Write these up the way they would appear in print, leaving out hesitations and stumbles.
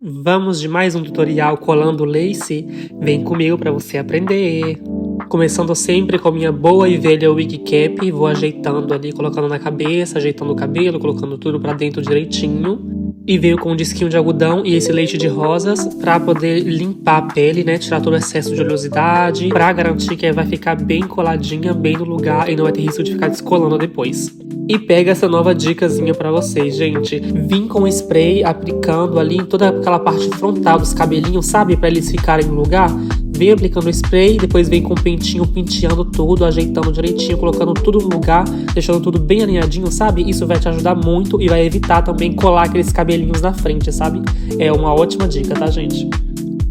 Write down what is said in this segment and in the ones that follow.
Vamos de mais um tutorial colando lace? Vem comigo para você aprender! Começando sempre com a minha boa e velha wig cap, vou ajeitando ali, colocando na cabeça, ajeitando o cabelo, colocando tudo para dentro direitinho. E venho com um disquinho de algodão e esse leite de rosas para poder limpar a pele, né? Tirar todo o excesso de oleosidade, para garantir que ela vai ficar bem coladinha, bem no lugar e não vai ter risco de ficar descolando depois. E pega essa nova dicasinha pra vocês, gente. Vim com spray aplicando ali em toda aquela parte frontal dos cabelinhos, sabe? Pra eles ficarem no lugar. Vem aplicando o spray, depois vem com o pentinho penteando tudo, ajeitando direitinho, colocando tudo no lugar, deixando tudo bem alinhadinho, sabe? Isso vai te ajudar muito e vai evitar também colar aqueles cabelinhos na frente, sabe? É uma ótima dica, tá, gente?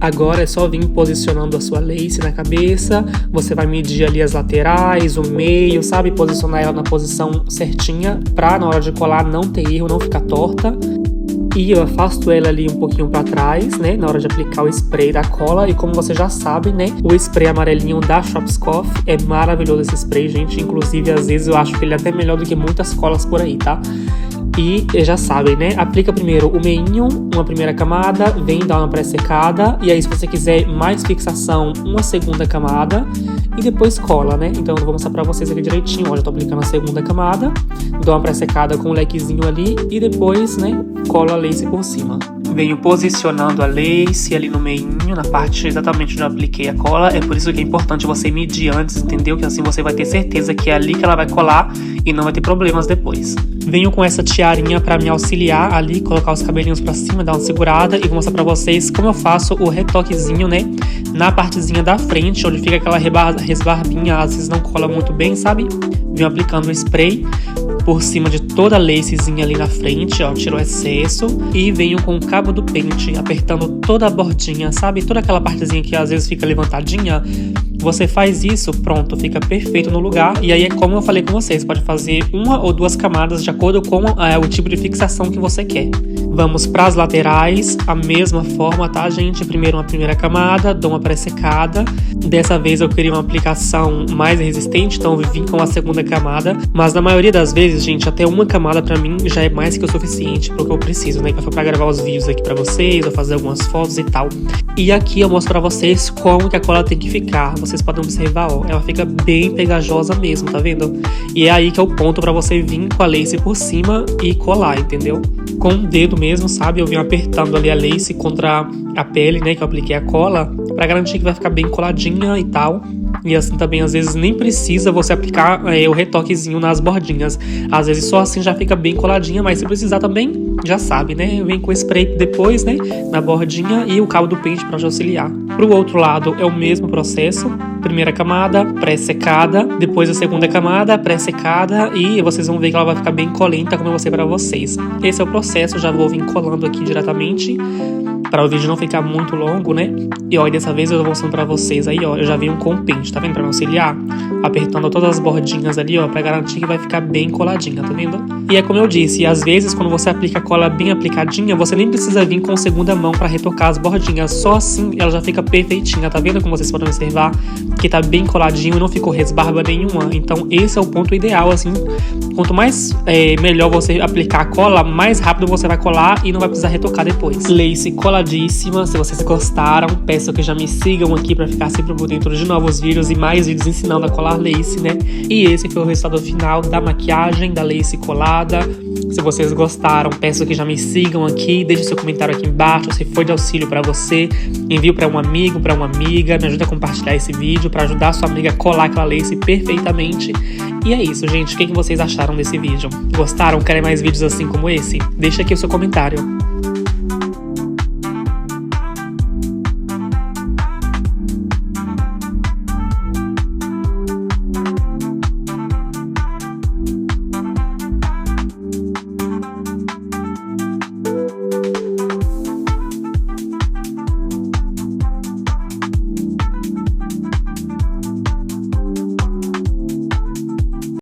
Agora é só vir posicionando a sua lace na cabeça, você vai medir ali as laterais, o meio, sabe? Posicionar ela na posição certinha pra na hora de colar não ter erro, não ficar torta. E eu afasto ela ali um pouquinho pra trás, né? Na hora de aplicar o spray da cola. E como você já sabe, né? O spray amarelinho da Schwarzkopf é maravilhoso esse spray, gente. Inclusive, às vezes eu acho que ele é até melhor do que muitas colas por aí, tá? E já sabem, né? Aplica primeiro o meinho, uma primeira camada, vem dar uma pré-secada. E aí, se você quiser mais fixação, uma segunda camada. E depois cola, né? Então eu vou mostrar pra vocês aqui direitinho. Ó, já tô aplicando a segunda camada. Dou uma pré-secada com o lequezinho ali. E depois, né? Colo a lace por cima. Venho posicionando a lace ali no meinho, na parte exatamente onde eu apliquei a cola. É por isso que é importante você medir antes, entendeu? Que assim você vai ter certeza que é ali que ela vai colar e não vai ter problemas depois. Venho com essa tiarinha pra me auxiliar ali, colocar os cabelinhos pra cima, dar uma segurada e vou mostrar pra vocês como eu faço o retoquezinho, né? Na partezinha da frente, onde fica aquela resbarbinha, às vezes não cola muito bem, sabe? Venho aplicando o spray por cima de toda a lacezinha ali na frente, ó, tiro o excesso. E venho com o cabo do pente, apertando toda a bordinha, sabe? Toda aquela partezinha que às vezes fica levantadinha. Você faz isso, pronto, fica perfeito no lugar. E aí é como eu falei com vocês, pode fazer uma ou duas camadas de acordo com o tipo de fixação que você quer. Vamos para as laterais, a mesma forma, tá, gente? Primeiro uma primeira camada, dou uma pré-secada. Dessa vez eu queria uma aplicação mais resistente, então eu vim com a segunda camada. Mas na maioria das vezes, gente, até uma camada pra mim já é mais que o suficiente pro que eu preciso, né? Que foi pra gravar os vídeos aqui pra vocês, ou fazer algumas fotos e tal. E aqui eu mostro pra vocês como que a cola tem que ficar. Vocês podem observar, ó, ela fica bem pegajosa mesmo, tá vendo? E é aí que é o ponto pra você vir com a lace por cima e colar, entendeu? Com o dedo mesmo, sabe? Eu venho apertando ali a lace contra a pele, né? Que eu apliquei a cola, pra garantir que vai ficar bem coladinha e tal. E assim também, às vezes, nem precisa você aplicar o retoquezinho nas bordinhas. Às vezes só assim já fica bem coladinha, mas se precisar também, já sabe, né? Vem com spray depois, né? Na bordinha e o cabo do pente pra te auxiliar. Pro outro lado é o mesmo processo. Primeira camada, pré-secada. Depois a segunda camada, pré-secada. E vocês vão ver que ela vai ficar bem colenta, como eu mostrei pra vocês. Esse é o processo, já vou vir colando aqui diretamente, para o vídeo não ficar muito longo, né? E ó, dessa vez eu tô mostrando pra vocês aí, ó, eu já venho com o pente, tá vendo? Pra me auxiliar, apertando todas as bordinhas ali, ó, pra garantir que vai ficar bem coladinha, tá vendo? E é como eu disse, às vezes quando você aplica a cola bem aplicadinha, você nem precisa vir com segunda mão pra retocar as bordinhas, só assim ela já fica perfeitinha, tá vendo? Como vocês podem observar, que tá bem coladinho e não ficou resbarba nenhuma. Então esse é o ponto ideal, assim, quanto mais melhor você aplicar a cola, mais rápido você vai colar e não vai precisar retocar depois. Lace coladíssima, se vocês gostaram, peço que já me sigam aqui pra ficar sempre por dentro de novos vídeos e mais vídeos ensinando a colar lace, né? E esse foi o resultado final da maquiagem da lace colada. Se vocês gostaram, peço que já me sigam aqui, deixe seu comentário aqui embaixo se foi de auxílio pra você, envie pra um amigo, pra uma amiga, me ajuda a compartilhar esse vídeo pra ajudar a sua amiga a colar aquela lace perfeitamente. E é isso, gente, o que vocês acharam desse vídeo? Gostaram? Querem mais vídeos assim como esse? Deixa aqui o seu comentário.